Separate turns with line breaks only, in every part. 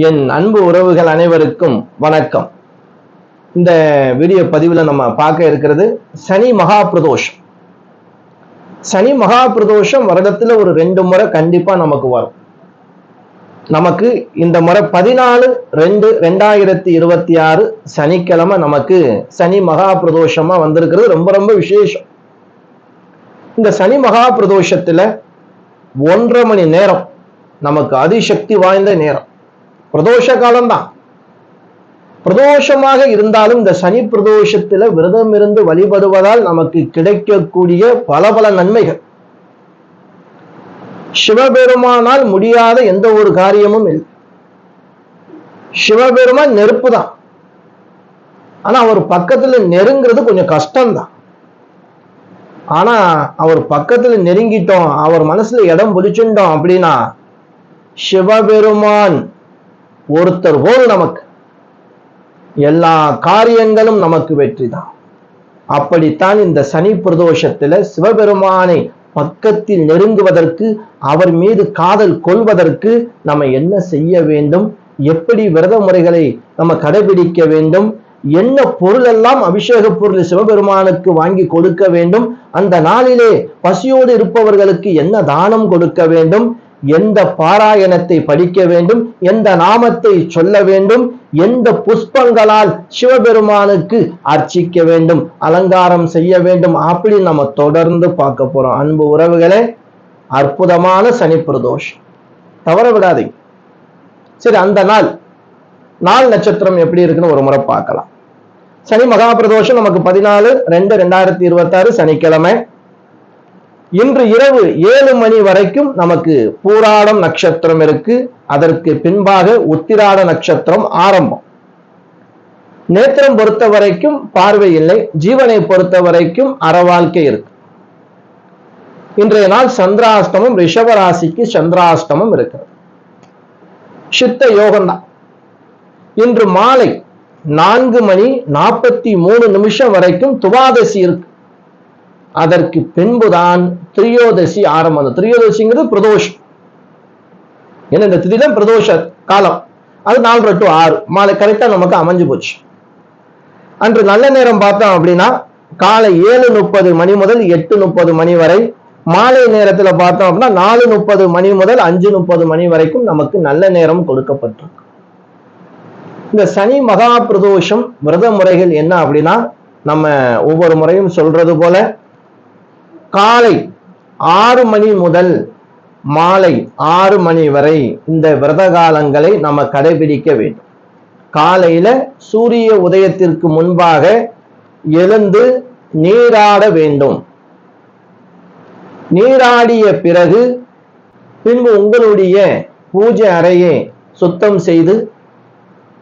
என் அன்பு உறவுகள் அனைவருக்கும் வணக்கம். இந்த வீடியோ பதிவில் நம்ம பார்க்க இருக்கிறது சனி மகா பிரதோஷம். சனி மகா பிரதோஷம் வருடத்துல ஒரு 2 முறை கண்டிப்பா நமக்கு வரும். நமக்கு இந்த முறை 14/2/2026 சனிக்கிழமை நமக்கு சனி மகா பிரதோஷமா வந்திருக்கிறது. ரொம்ப ரொம்ப விசேஷம். இந்த சனி மகா பிரதோஷத்துல 1.5 மணி நேரம் நமக்கு அதிசக்தி வாய்ந்த நேரம். பிரதோஷ காலம்தான். பிரதோஷமாக இருந்தாலும் இந்த சனி பிரதோஷத்துல விரதம் இருந்து வழிபடுவதால் நமக்கு கிடைக்கக்கூடிய பல நன்மைகள். சிவபெருமானால் முடியாத எந்த ஒரு காரியமும் இல்லை. சிவபெருமான் நெருப்பு தான். ஆனா அவர் பக்கத்துல நெருங்கிறது கொஞ்சம் கஷ்டம்தான். ஆனா அவர் பக்கத்துல நெருங்கிட்டோம், அவர் மனசுல இடம் பிடிச்சுட்டோம் அப்படின்னா சிவபெருமான் ஒருத்தர் போல் நமக்கு எல்லா காரியங்களும் நமக்கு வெற்றி தான். அப்படித்தான் இந்த சனி பிரதோஷத்துல சிவபெருமானை பக்கத்தில் நெருங்குவதற்கு, அவர் மீது காதல் கொள்வதற்கு நம்ம என்ன செய்ய வேண்டும், எப்படி விரத முறைகளை நம்ம கடைபிடிக்க வேண்டும், என்ன பொருள் எல்லாம் அபிஷேக பொருள் சிவபெருமானுக்கு வாங்கி கொடுக்க வேண்டும், அந்த நாளிலே பசியோடு இருப்பவர்களுக்கு என்ன தானம் கொடுக்க வேண்டும், எந்த பாராயணத்தை படிக்க வேண்டும், எந்த நாமத்தை சொல்ல வேண்டும், எந்த புஷ்பங்களால் சிவபெருமானுக்கு அர்ச்சிக்க வேண்டும், அலங்காரம் செய்ய வேண்டும், அப்படி நம்ம தொடர்ந்து பார்க்க போறோம். அன்பு உறவுகளே, அற்புதமான சனி பிரதோஷம் தவற விடாதீங்க. சரி, அந்த நாள் நட்சத்திரம் எப்படி இருக்குன்னு ஒரு முறை பார்க்கலாம். சனி மகா பிரதோஷம் நமக்கு 14/2/2026 சனிக்கிழமை. இன்று இரவு 7 மணி வரைக்கும் நமக்கு பூராடம் நட்சத்திரம் இருக்கு. அதற்கு பின்பாக உத்திராட நட்சத்திரம் ஆரம்பம். நேத்திரம் பொறுத்த வரைக்கும் பார்வை இல்லை. ஜீவனை பொறுத்த வரைக்கும் அறவாழ்க்கை இருக்கு. இன்றைய நாள் சந்திராஷ்டமம். ரிஷபராசிக்கு சந்திராஷ்டமம் இருக்கிறது. சித்த யோகம்தான். இன்று மாலை 4:43 வரைக்கும் துவாதசி இருக்கு. அதற்கு பின்புதான் திரியோதசி ஆரம்பம். திரியோதசிங்கிறது பிரதோஷம். ஏன்னா இந்த திதிதான் பிரதோஷ காலம். அது 4 to 6 மாலை கரெக்டா நமக்கு அமைஞ்சு போச்சு. அன்று நல்ல நேரம் பார்த்தோம் அப்படின்னா காலை 7:30 மணி முதல் 8:30 மணி வரை. மாலை நேரத்துல பார்த்தோம் அப்படின்னா 4:30 மணி முதல் 5:30 மணி வரைக்கும் நமக்கு நல்ல நேரம் கொடுக்கப்பட்டிருக்கு. இந்த சனி மகா பிரதோஷம் விரத முறைகள் என்ன அப்படின்னா, நம்ம ஒவ்வொரு முறையும் சொல்றது போல காலை 6 மணி முதல் மாலை 6 மணி வரை இந்த விரத காலங்களை நம்ம கடைபிடிக்க வேண்டும். காலையில சூரிய உதயத்திற்கு முன்பாக எழுந்து நீராட வேண்டும். நீராடிய பிறகு பின்பு உங்களுடைய பூஜை அறையை சுத்தம் செய்து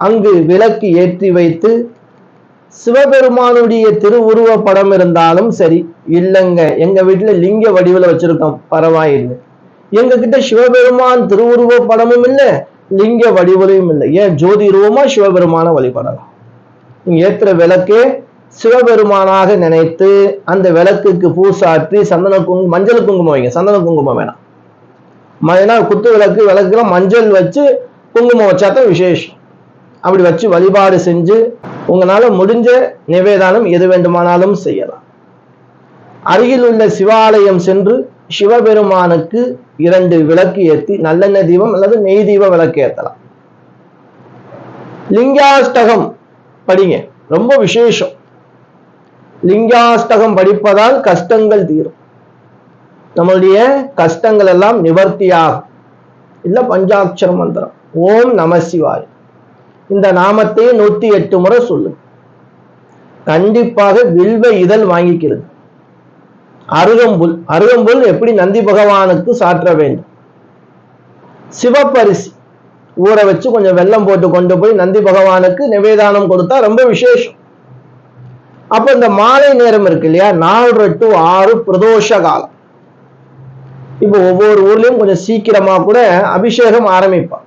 அங்கு விளக்கு ஏற்றி வைத்து, சிவபெருமானுடைய திருவுருவ படம் இருந்தாலும் சரி, இல்லைங்க எங்க வீட்டுல லிங்க வடிவில் வச்சிருக்கோம், பரவாயில்லை, எங்க கிட்ட சிவபெருமான் திருவுருவ படமும் இல்லை, லிங்க வடிவிலும் இல்லை, ஏன் ஜோதி ரூபமா சிவபெருமான வழிபடலாம். நீங்க ஏத்துற விளக்கே சிவபெருமானாக நினைத்து அந்த விளக்குக்கு பூசாற்றி சந்தன குங்குமம், மஞ்சள் குங்குமம் வைங்க. சந்தன குங்குமம் வேணாம். ஏன்னா குத்து விளக்குலாம் மஞ்சள் வச்சு குங்குமம் வச்சாதான் விசேஷம். அப்படி வச்சு வழிபாடு செஞ்சு உங்களால முடிஞ்ச நிவேதானம் எது வேண்டுமானாலும் செய்யலாம். அருகில் உள்ள சிவாலயம் சென்று சிவபெருமானுக்கு 2 விளக்கு ஏற்றி நல்லெண்ணெய் தீபம் அல்லது நெய் தீப விளக்கு ஏற்றலாம். லிங்காஷ்டகம் படிங்க, ரொம்ப விசேஷம். லிங்காஷ்டகம் படிப்பதால் கஷ்டங்கள் தீரும். நம்மளுடைய கஷ்டங்கள் எல்லாம் நிவர்த்தியாகும். இல்ல பஞ்சாட்சர மந்திரம் ஓம் நம சிவாய், இந்த நாமத்தையே 108 முறை சொல்லுங்க. கண்டிப்பாக வில்வ இதழ் வாங்கிக்கிறது. அருகம்புல் எப்படி நந்தி பகவானுக்கு சாற்ற வேண்டும். சிவப்பரிசி ஊற வச்சு கொஞ்சம் வெல்லம் போட்டு கொண்டு போய் நந்தி பகவானுக்கு நிவேதானம் கொடுத்தா ரொம்ப விசேஷம். அப்ப இந்த மாலை நேரம் இருக்கு இல்லையா, 4 to 6 பிரதோஷ காலம். இப்போ ஒவ்வொரு ஊர்லயும் கொஞ்சம் சீக்கிரமா கூட அபிஷேகம் ஆரம்பிப்பான்.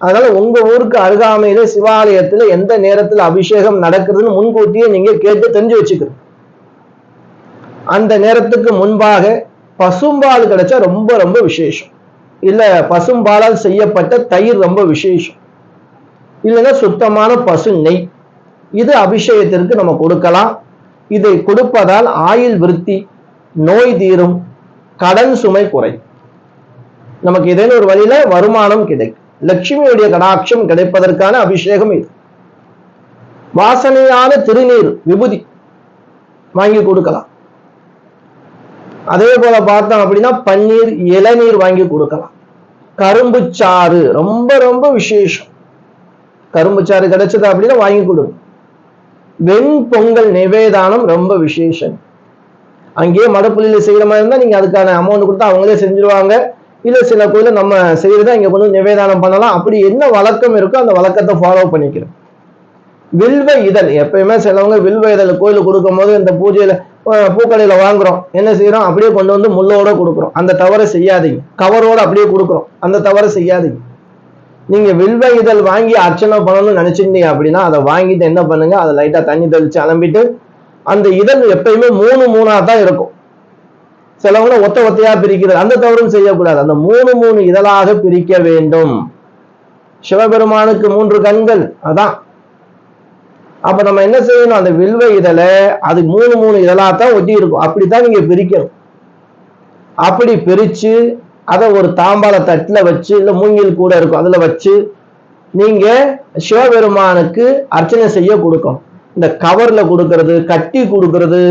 அதனால உங்க ஊருக்கு அருகாமையில சிவாலயத்துல எந்த நேரத்துல அபிஷேகம் நடக்குதுன்னு முன்கூட்டியே நீங்க கேட்டு தெரிஞ்சு வச்சுக்கணும். அந்த நேரத்துக்கு முன்பாக பசும்பால் கிடைச்சா ரொம்ப ரொம்ப விசேஷம். இல்ல பசும்பாலால் செய்யப்பட்ட தயிர் ரொம்ப விசேஷம். இல்லைன்னா சுத்தமான பசு நெய், இது அபிஷேகத்திற்கு நம்ம கொடுக்கலாம். இதை கொடுப்பதால் ஆயுள் விருத்தி, நோய் தீரும், கடன் சுமை குறை, நமக்கு ஏதேனும் ஒரு வழியில வருமானம் கிடைக்கும், லட்சுமியுடைய கடாட்சம் கிடைப்பதற்கான அபிஷேகம் இது. வாசனையான திருநீர் விபூதி வாங்கி கொடுக்கலாம். அதே போல பார்த்தோம் அப்படின்னா பன்னீர் இளநீர் வாங்கி கொடுக்கலாம். கரும்பு சாறு ரொம்ப ரொம்ப விசேஷம், கரும்பு சாறு கிடைச்சது அப்படின்னா வாங்கி கொடுங்க. வெண்பொங்கல் நிவேதானம் ரொம்ப விசேஷம். அங்கேயே மடப்புள்ளியில செய்யற மாதிரி இருந்தா நீங்க அதுக்கான அமௌண்ட் கொடுத்தா அவங்களே செஞ்சிருவாங்க. இல்ல சில கோயில நம்ம செய்யறதா இங்க கொண்டு நிவேதானம் பண்ணலாம். அப்படி என்ன வழக்கம் இருக்கோ அந்த வழக்கத்தை ஃபாலோ பண்ணிக்கிறோம். வில்வ இதழ் எப்பயுமே சிலவங்க வில்வ இதழ் கோயிலுக்கு கொடுக்கும் போது இந்த பூஜையில பூக்கடையில வாங்குறோம், என்ன செய்யறோம், அப்படியே கொண்டு வந்து முள்ளோட கொடுக்குறோம். அந்த தவறை செய்யாதீங்க. கவரோட அப்படியே கொடுக்குறோம், அந்த தவறை செய்யாதீங்க. நீங்க வில்வ இதழ் வாங்கி அர்ச்சனை பண்ணணும்னு நினைச்சிருந்தீங்க அப்படின்னா அதை வாங்கிட்டு என்ன பண்ணுங்க, அதை லைட்டா தண்ணி தெளிச்சு அலம்பிட்டு, அந்த இதழ் எப்பயுமே மூணா தான் இருக்கும். சிலவங்க ஒத்தையா பிரிக்கிறது, அந்த தவறும் செய்யக்கூடாது. அந்த மூணு இதழாக பிரிக்க வேண்டும். சிவபெருமானுக்கு 3 கண்கள், அதான். அப்ப நம்ம என்ன செய்யணும், அந்த வில்வ இதழை அது 3 இதழாத்தான் ஒட்டி இருக்கும், அப்படித்தான் நீங்க பிரிக்கணும். அப்படி பிரிச்சு அதை ஒரு தாம்பாள தட்டுல வச்சு, இல்ல மூங்கில் கூட இருக்கும் அதுல வச்சு நீங்க சிவபெருமானுக்கு அர்ச்சனை செய்ய கொடுக்கணும். இந்த கவர்ல கொடுக்கறது, கட்டி கொடுக்கறது,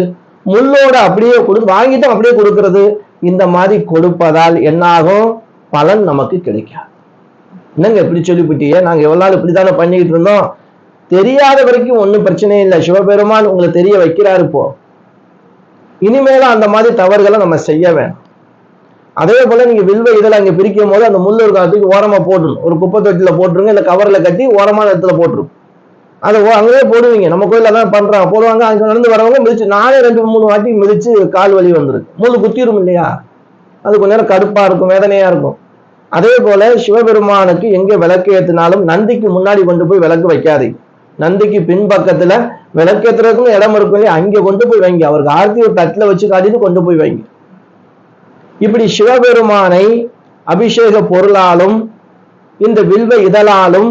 முள்ளோட அப்படியே வாங்கிட்டு அப்படியே கொடுக்கறது, இந்த மாதிரி கொடுப்பதால் என்னாகும், பலன் நமக்கு கிடைக்காது. என்னங்க இப்படி சொல்லிவிட்டீங்க, நாங்க எவ்வளவு நாள் இப்படித்தானே பண்ணிக்கிட்டு இருந்தோம். தெரியாத வரைக்கும் ஒன்றும் பிரச்சனை இல்லை, சிவபெருமான் உங்களை தெரிய வைக்கிறாரு. இப்போ இனிமேலும் அந்த மாதிரி தவறுகளை நம்ம செய்ய வேணும். அதே போல நீங்க வில்வ இதெல்லாம் அங்க பிரிக்கும் போது அந்த முள்ளு காலத்துக்கு ஓரமா போட்டுருணும், ஒரு குப்பை தொட்டில போட்டுருங்க, இல்ல கவர்ல கட்டி ஓரமான இடத்துல போட்டுரும். அதை அங்கேயே போடுவீங்க. நம்ம கோயில தான் பண்றாங்க, போடுவாங்க. அங்க நடந்து வரவங்க மிதிச்சு, நானே 2-3 வாட்டி மிதிச்சு கால் வலி வந்துருக்கு, முள்ளு குத்திரும் இல்லையா, அது கொஞ்ச நேரம் கடுப்பா இருக்கும், வேதனையா இருக்கும். அதே போல சிவபெருமானுக்கு எங்க விளக்கு ஏற்றினாலும் நந்திக்கு முன்னாடி கொண்டு போய் விளக்கு வைக்காதீங்க. நந்திக்கு பின்பக்கத்துல விளக்கேற்றுறதுக்கும் இடம் இருக்கும் இல்லையா, அங்கே கொண்டு போய் வைங்க. அவருக்கு ஆர்த்தி ஒரு தட்டுல வச்சு காட்டிட்டு கொண்டு போய் வைங்க. இப்படி சிவபெருமானை அபிஷேக பொருளாலும் இந்த வில்வ இதழாலும்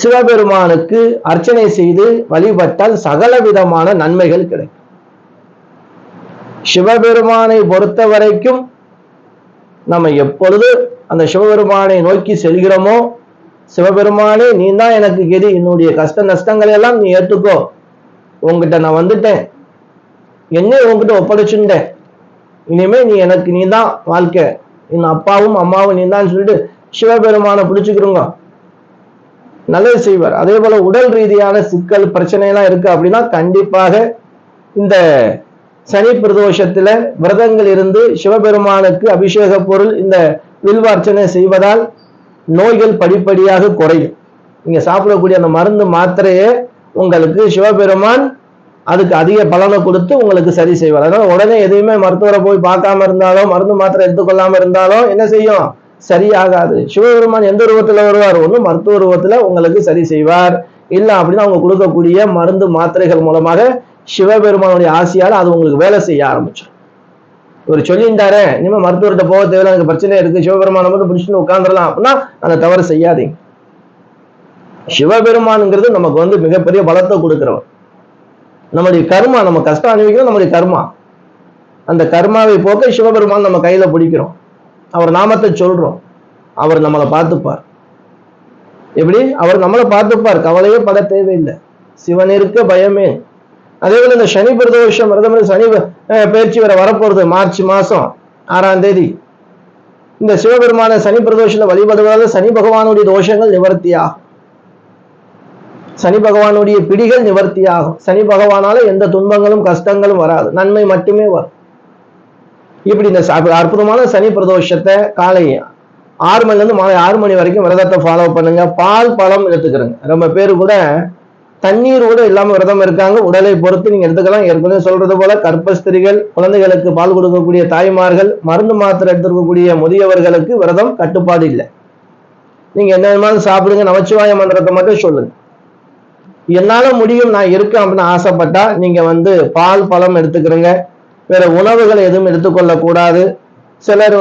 சிவபெருமானுக்கு அர்ச்சனை செய்து வழிபட்டால் சகல விதமான நன்மைகள் கிடைக்கும். சிவபெருமானை பொறுத்த வரைக்கும் நம்ம எப்பொழுது அந்த சிவபெருமானை நோக்கி செல்கிறோமோ, சிவபெருமானே நீ தான் எனக்கு கெதி, என்னுடைய கஷ்ட நஷ்டங்களை எல்லாம் நீ ஏற்றுக்கோ, உங்ககிட்ட நான் வந்துட்டேன், என்ன உங்ககிட்ட ஒப்படைச்சுட்டேன், இனிமே நீ தான் வாழ்க்கை, என் அப்பாவும் அம்மாவும் நீ தான் சொல்லிட்டு சிவபெருமானை பிடிச்சுக்கிறோங்க, நல்லது செய்வார். அதே போல உடல் ரீதியான சிக்கல் பிரச்சனை எல்லாம் இருக்கு அப்படின்னா கண்டிப்பாக இந்த சனி பிரதோஷத்துல விரதங்கள் இருந்து சிவபெருமானுக்கு அபிஷேக பொருள் இந்த வில்வ அர்ச்சனை செய்வதால் நோய்கள் படிப்படியாக குறையும். நீங்க சாப்பிடக்கூடிய அந்த மருந்து மாத்திரையே உங்களுக்கு சிவபெருமான் அதுக்கு அதிக பலனை கொடுத்து உங்களுக்கு சரி செய்வார். அதனால உடனே எதையுமே மருத்துவரை போய் பார்க்காம இருந்தாலும், மருந்து மாத்திரை எடுத்துக்கொள்ளாம இருந்தாலும் என்ன செய்யும், சரியாகாது. சிவபெருமான் எந்த உருவத்துல வருவார், ஒண்ணு மருத்துவ உருவத்துல உங்களுக்கு சரி செய்வார், இல்ல அப்படின்னா அவங்க கொடுக்கக்கூடிய மருந்து மாத்திரைகள் மூலமாக சிவபெருமானுடைய ஆசையால் அது உங்களுக்கு வேலை செய்ய ஆரம்பிச்சிடும். ஒரு சொல்லிட்டாரு, இனிமே மருத்துவர்கிட்ட போக தேவையில்ல, எனக்கு பிரச்சனை இருக்கு, சிவபெருமானை மட்டும் பிடிச்சிட்டு உட்காந்துடலாம் அப்படின்னா அந்த தவறு செய்யாதீங்க. சிவபெருமானுங்கிறது நமக்கு மிகப்பெரிய பலத்தை கொடுக்கிறவர். நம்முடைய கர்மா, நம்ம கஷ்டம் அனுபவிக்கிறோம், நம்முடைய கர்மா, அந்த கர்மாவை போக்க சிவபெருமான் நம்ம கையில பிடிக்கிறோம், அவர் நாமத்தை சொல்றோம், அவர் நம்மளை பார்த்துப்பார். எப்படி அவர் நம்மளை பார்த்துப்பார், கவலையே பட தேவையில்லை, சிவன் இருக்க பயமே. அதே போல இந்த சனி பிரதோஷம் சனி பயிற்சி வர வரப்போறது மார்ச் மாசம் 6ஆம் தேதி. இந்த சிவபெருமான சனி பிரதோஷத்துல வழிபடுவதால் சனி பகவானுடைய தோஷங்கள் நிவர்த்தியாகும், சனி பகவானுடைய பிடிகள் நிவர்த்தியாகும். சனி பகவானால எந்த துன்பங்களும் கஷ்டங்களும் வராது, நன்மை மட்டுமே வரும். இப்படி இந்த அற்புதமான சனி பிரதோஷத்தை காலை 6 மணிலேருந்து மாலை 6 மணி வரைக்கும் விரதத்தை ஃபாலோ பண்ணுங்க. பால் பழம் எடுத்துக்கிறங்க. ரொம்ப பேரு கூட தண்ணீர் கூட இல்லாம விரதம் இருக்காங்க. உடலை பொறுத்து நீங்க எடுத்துக்கலாம். ஏற்கனவே சொல்றது போல கர்ப்பஸ்திரிகள், குழந்தைகளுக்கு பால் கொடுக்கக்கூடிய தாய்மார்கள், மருந்து மாத்திரை எடுத்துக்கக்கூடிய முதியவர்களுக்கு விரதம் கட்டுப்பாடு இல்லை. நீங்க என்ன மாதிரி சாப்பிடுங்க, நமச்சிவாய மந்திரத்தை மட்டும் சொல்லுங்க. என்னால முடியும், நான் இருக்கேன் அப்படின்னு ஆசைப்பட்டா நீங்க பால் பழம் எடுத்துக்கிறங்க. வேற உணவுகளை எதுவும் எடுத்துக்கொள்ள கூடாது. சிலர்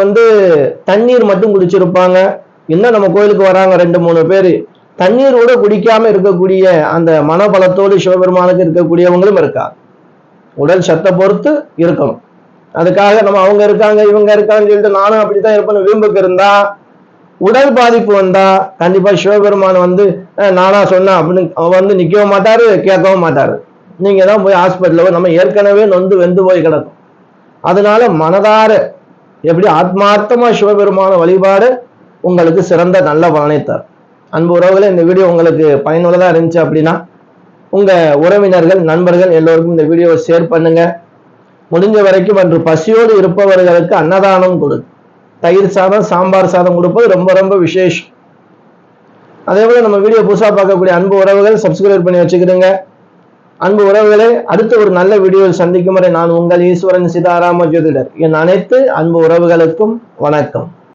தண்ணீர் மட்டும் குடிச்சிருப்பாங்க. இன்னும் நம்ம கோயிலுக்கு வராங்க 2-3 பேர், தண்ணீரோட குடிக்காம இருக்கக்கூடிய அந்த மனபலத்தோடு சிவபெருமானுக்கு இருக்கக்கூடியவங்களும் இருக்காங்க. உடல் சத்தை பொறுத்து இருக்கணும். அதுக்காக நம்ம அவங்க இருக்காங்க இவங்க இருக்காங்கன்னு சொல்லிட்டு நானும் அப்படித்தான் இருப்பேன்னு வீம்புக்கு இருந்தா, உடல் பாதிப்பு வந்தா கண்டிப்பா சிவபெருமான் வந்து நானா சொன்னா அப்படின்னு நிக்கவும் மாட்டாரு, கேட்கவும் மாட்டாரு. நீங்க தான் போய் ஹாஸ்பிட்டல்ல நம்ம ஏற்கனவே நொந்து வெந்து போய் கிடக்கும். அதனால மனதார எப்படி ஆத்மார்த்தமா சிவபெருமான வழிபாடு உங்களுக்கு சிறந்த நல்ல பலனை தரும். அன்பு உறவுகளே, இந்த வீடியோ உங்களுக்கு பயனுள்ளதா இருந்துச்சு அப்படின்னா உங்க உறவினர்கள் நண்பர்கள் எல்லோருக்கும் இந்த வீடியோவை ஷேர் பண்ணுங்க. முடிஞ்ச வரைக்கும் அன்று பசியோடு இருப்பவர்களுக்கு அன்னதானம் கொடு. தயிர் சாதம் சாம்பார் சாதம் கொடுப்பது ரொம்ப ரொம்ப விசேஷம். அதே போல நம்ம வீடியோ புதுசா பார்க்கக்கூடிய அன்பு உறவுகள் சப்ஸ்கிரைப் பண்ணி வச்சுக்கிடுங்க. அன்பு உறவுகளே, அடுத்த ஒரு நல்ல வீடியோவில் சந்திக்கும் வரை நான் உங்கள் ஈஸ்வரன் சிதாராம ஜோதிடர். என் அனைத்து அன்பு உறவுகளுக்கும் வணக்கம்.